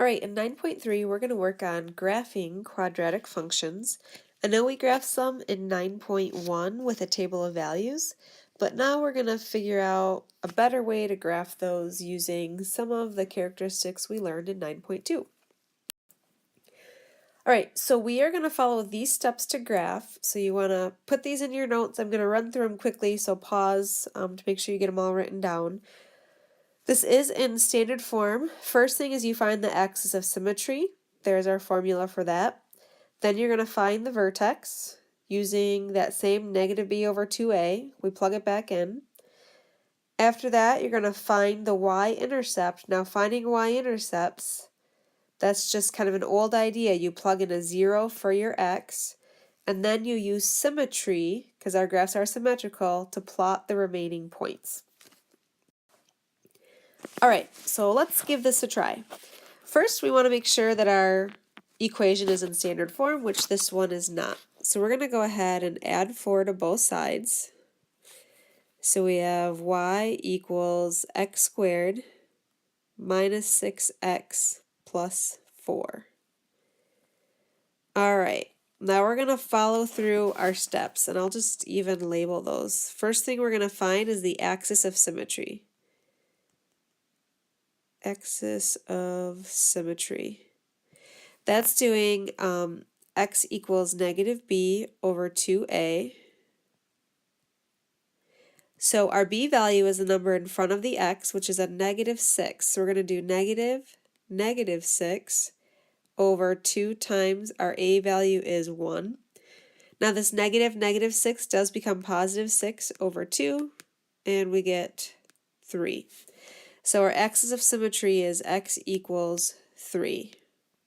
All right, in 9.3, we're going to work on graphing quadratic functions. I know we graphed some in 9.1 with a table of values, but now we're going to figure out a better way to graph those using some of the characteristics we learned in 9.2. All right, so we are going to follow these steps to graph. So you want to put these in your notes. I'm going to run through them quickly, so pause to make sure you get them all written down. This is in standard form. First thing is you find the axis of symmetry. There's our formula for that. Then you're going to find the vertex using that same negative b over 2a. We plug it back in. After that, you're going to find the y-intercept. Now finding y-intercepts, that's just kind of an old idea. You plug in a 0 for your x, and then you use symmetry, because our graphs are symmetrical, to plot the remaining points. Alright, so let's give this a try. First, we want to make sure that our equation is in standard form, which this one is not. So we're going to go ahead and add 4 to both sides. So we have y equals x squared minus 6x plus 4. Alright, now we're going to follow through our steps, and I'll just even label those. First thing we're going to find is the axis of symmetry. Axis of symmetry. That's doing x equals negative b over 2a. So our b value is the number in front of the x, which is a negative 6. So we're going to do negative 6 over 2 times our a value is 1. Now this negative 6 does become positive 6 over 2, and we get 3. So our axis of symmetry is x equals 3.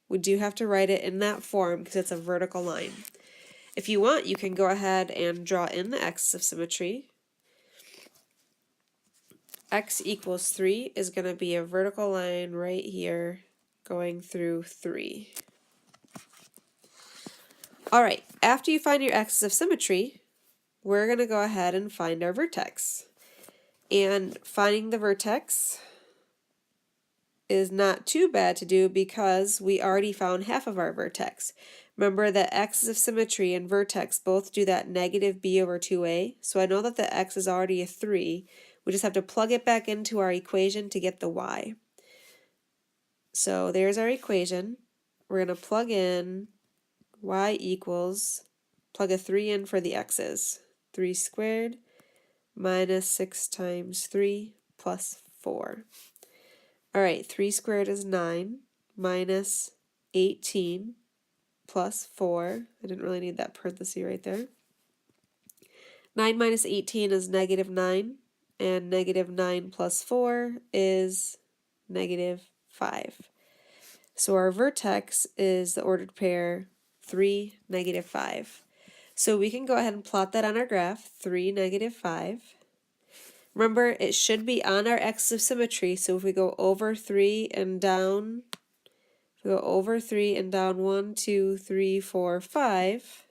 We do have to write it in that form because it's a vertical line. If you want, you can go ahead and draw in the axis of symmetry. X equals 3 is going to be a vertical line right here going through 3. Alright, after you find your axis of symmetry, we're going to go ahead and find our vertex. And finding the vertex is not too bad to do because we already found half of our vertex. Remember that axis of symmetry and vertex both do that negative b over 2a, so I know that the x is already a 3. We just have to plug it back into our equation to get the y. So there's our equation. We're going to plug in y equals, plug a 3 in for the x's. 3 squared minus 6 times 3 plus 4. Alright, 3 squared is 9 minus 18 plus 4. I didn't really need that parenthesis right there. 9 minus 18 is negative 9, and negative 9 plus 4 is negative 5. So our vertex is the ordered pair 3, negative 5. So we can go ahead and plot that on our graph, 3, negative 5. Remember, it should be on our axis of symmetry, so if we go over 3 and down, if we go over 3 and down 1, 2, 3, 4, 5,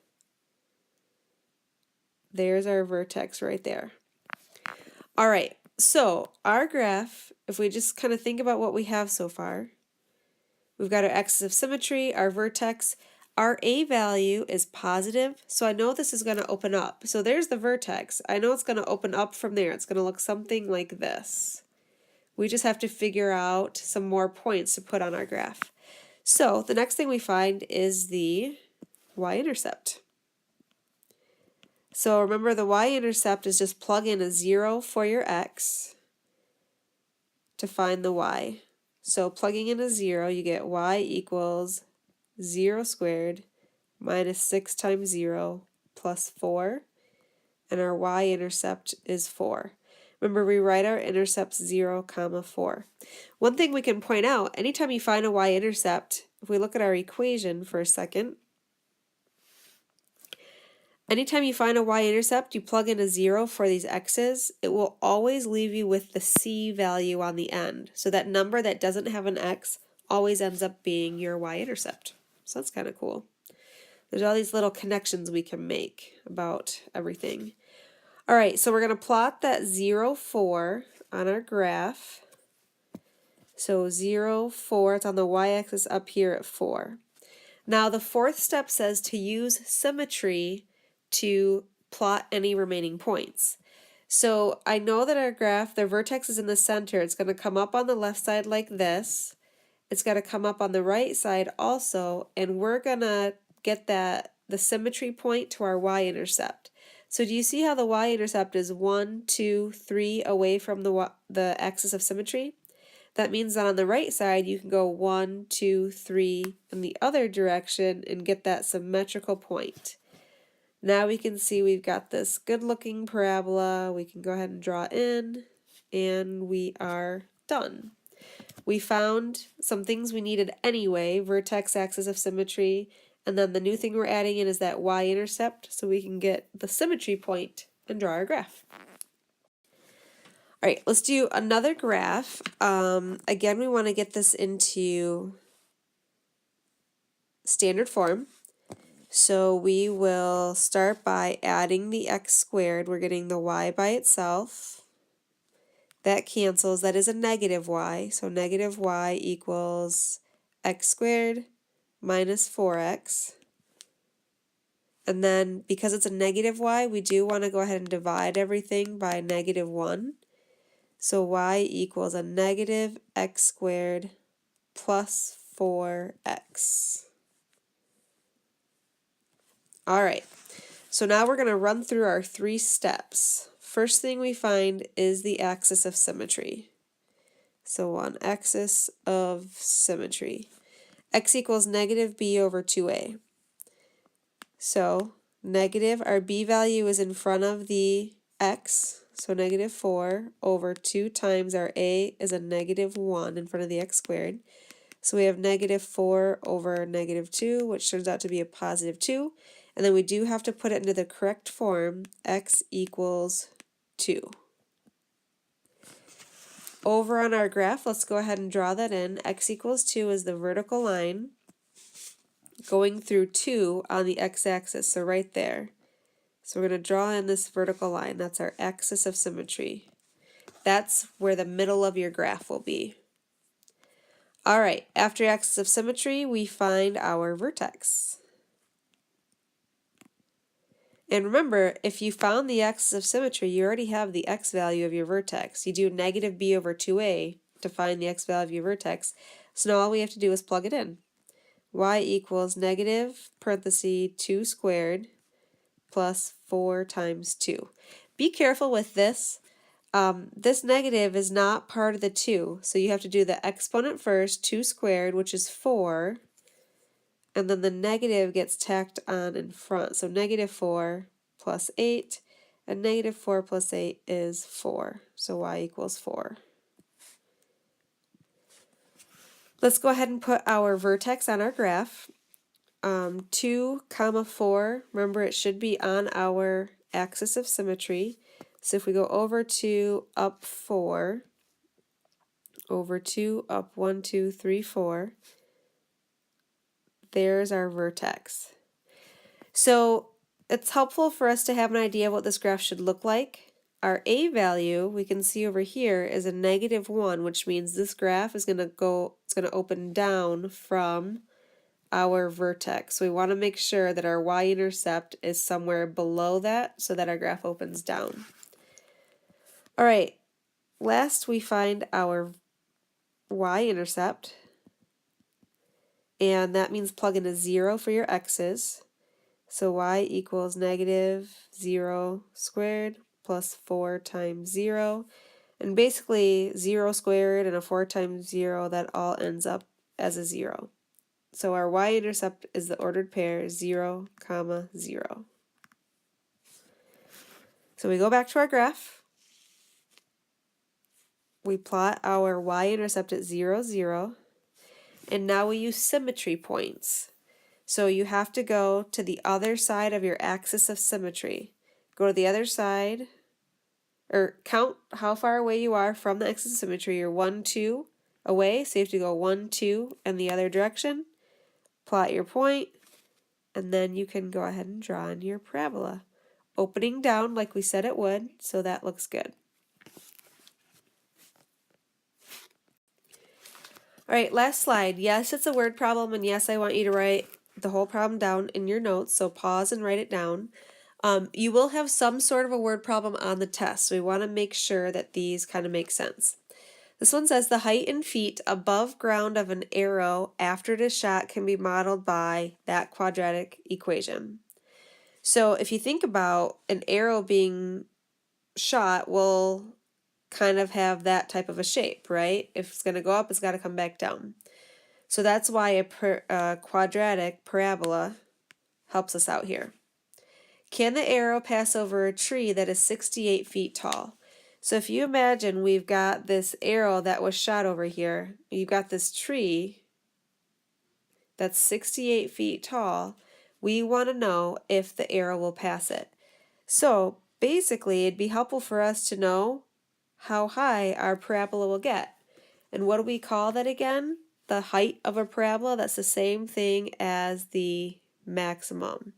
there's our vertex right there. Alright, so our graph, if we just kind of think about what we have so far, we've got our axis of symmetry, our vertex. Our a value is positive, so I know this is going to open up. So there's the vertex. I know it's going to open up from there. It's going to look something like this. We just have to figure out some more points to put on our graph. So the next thing we find is the y-intercept. So remember, the y-intercept is just plug in a 0 for your x to find the y. So plugging in a 0, you get y equals 0 squared minus 6 times 0 plus 4, and our y-intercept is 4. Remember, we write our intercepts 0, 4. One thing we can point out, anytime you find a y-intercept, if we look at our equation for a second, anytime you find a y-intercept, you plug in a 0 for these x's, it will always leave you with the c value on the end. So that number that doesn't have an x always ends up being your y-intercept. So that's kind of cool. There's all these little connections we can make about everything. Alright, so we're going to plot that 0, 4 on our graph. So 0, 4, it's on the y-axis up here at 4. Now the fourth step says to use symmetry to plot any remaining points. So I know that our graph, the vertex is in the center. It's going to come up on the left side like this. It's got to come up on the right side also, and we're going to get the symmetry point to our y-intercept. So do you see how the y-intercept is 1, 2, 3 away from the axis of symmetry? That means that on the right side you can go 1, 2, 3 in the other direction and get that symmetrical point. Now we can see we've got this good looking parabola. We can go ahead and draw in, and we are done. We found some things we needed anyway, vertex, axis of symmetry, and then the new thing we're adding in is that y-intercept, so we can get the symmetry point and draw our graph. All right, let's do another graph. Again, we want to get this into standard form. So we will start by adding the x squared. We're getting the y by itself. That cancels. That is a negative y. So negative y equals x squared minus 4x. And then because it's a negative y, we do want to go ahead and divide everything by negative 1. So y equals a negative x squared plus 4x. All right, so now we're going to run through our 3 steps. First thing we find is the axis of symmetry. So on axis of symmetry, x equals negative b over 2a. So negative, our b value is in front of the x, so negative 4 over 2 times our a is a negative 1 in front of the x squared. So we have negative 4 over negative 2, which turns out to be a positive 2. And then we do have to put it into the correct form, x equals 2. Over on our graph, let's go ahead and draw that in. X equals 2 is the vertical line going through 2 on the x-axis, so right there. So we're going to draw in this vertical line. That's our axis of symmetry. That's where the middle of your graph will be. All right, after axis of symmetry, we find our vertex. And remember, if you found the axis of symmetry, you already have the x value of your vertex. You do negative b over 2a to find the x value of your vertex. So now all we have to do is plug it in. Y equals negative, parenthesis, 2 squared plus 4 times 2. Be careful with this. This negative is not part of the 2, so you have to do the exponent first, 2 squared, which is 4, and then the negative gets tacked on in front. So negative 4 plus 8, and negative 4 plus 8 is 4. So y equals 4. Let's go ahead and put our vertex on our graph. 2, 4, remember it should be on our axis of symmetry. So if we go over 2, up 4, over 2, up 1, 2, 3, 4, there's our vertex. So it's helpful for us to have an idea of what this graph should look like. Our a value, we can see over here, is a negative 1, which means this graph is going to open down from our vertex. So we want to make sure that our y-intercept is somewhere below that so that our graph opens down. All right, last we find our y-intercept, and that means plug in a 0 for your x's. So y equals negative 0 squared plus 4 times 0. And basically 0 squared and a 4 times 0, that all ends up as a 0. So our y-intercept is the ordered pair 0, 0. So we go back to our graph. We plot our y-intercept at 0, 0. And now we use symmetry points. So you have to go to the other side of your axis of symmetry. Go to the other side, or count how far away you are from the axis of symmetry. You're 1, 2 away, so you have to go 1, 2 in the other direction. Plot your point, and then you can go ahead and draw in your parabola. Opening down like we said it would, so that looks good. All right, last slide. Yes, it's a word problem, and yes, I want you to write the whole problem down in your notes, so pause and write it down. You will have some sort of a word problem on the test, so we want to make sure that these kind of make sense. This one says the height in feet above ground of an arrow after it is shot can be modeled by that quadratic equation. So if you think about an arrow being shot, will kind of have that type of a shape, right? If it's going to go up, it's got to come back down. So that's why a quadratic parabola helps us out here. Can the arrow pass over a tree that is 68 feet tall? So if you imagine we've got this arrow that was shot over here, you've got this tree that's 68 feet tall, we want to know if the arrow will pass it. So basically it'd be helpful for us to know how high our parabola will get. And what do we call that again? The height of a parabola. That's the same thing as the maximum.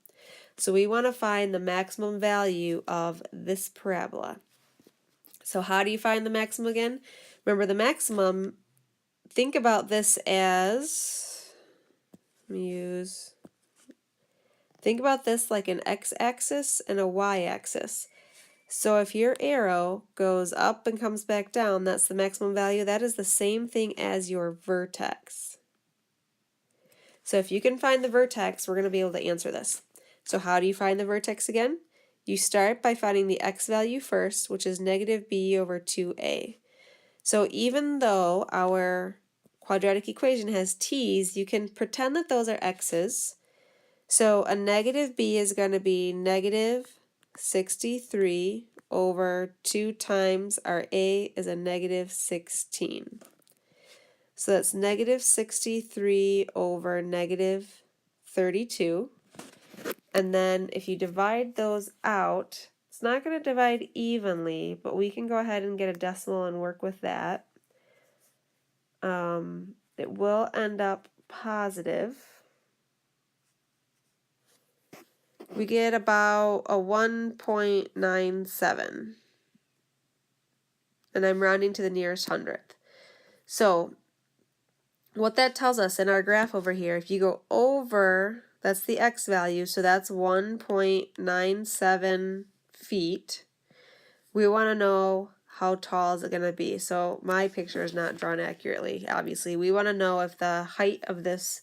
So we want to find the maximum value of this parabola. So how do you find the maximum again? Remember the maximum, think about this as, think about this like an x-axis and a y-axis. So if your arrow goes up and comes back down, that's the maximum value. That is the same thing as your vertex. So if you can find the vertex, we're going to be able to answer this. So how do you find the vertex again? You start by finding the x value first, which is negative b over 2a. So even though our quadratic equation has t's, you can pretend that those are x's. So a negative b is going to be negative 63 over 2 times our a is a negative 16. So that's negative 63 over negative 32. And then if you divide those out, it's not going to divide evenly, but we can go ahead and get a decimal and work with that. It will end up positive. We get about a 1.97. And I'm rounding to the nearest hundredth. So what that tells us in our graph over here, if you go over, that's the x value, so that's 1.97 feet. We want to know how tall is it going to be. So my picture is not drawn accurately, obviously. We want to know if the height of this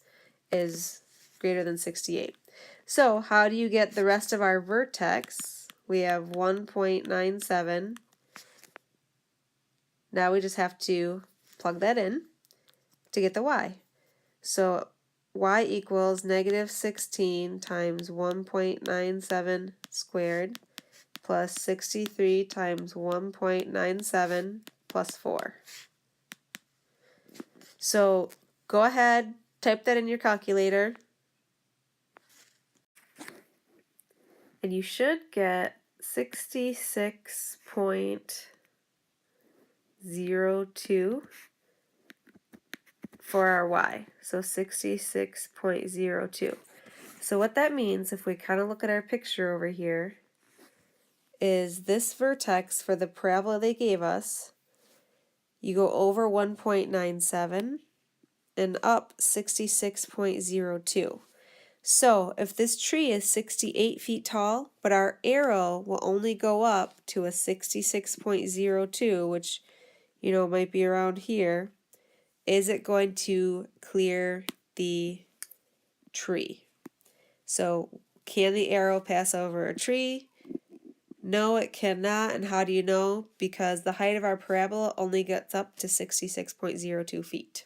is greater than 68. So how do you get the rest of our vertex? We have 1.97. Now we just have to plug that in to get the y. So y equals negative 16 times 1.97 squared plus 63 times 1.97 plus 4. So go ahead, type that in your calculator, and you should get 66.02 for our y, so 66.02. So what that means, if we kind of look at our picture over here, is this vertex for the parabola they gave us, you go over 1.97 and up 66.02. So if this tree is 68 feet tall, but our arrow will only go up to a 66.02, which might be around here, is it going to clear the tree? So can the arrow pass over a tree? No, it cannot. And how do you know? Because the height of our parabola only gets up to 66.02 feet.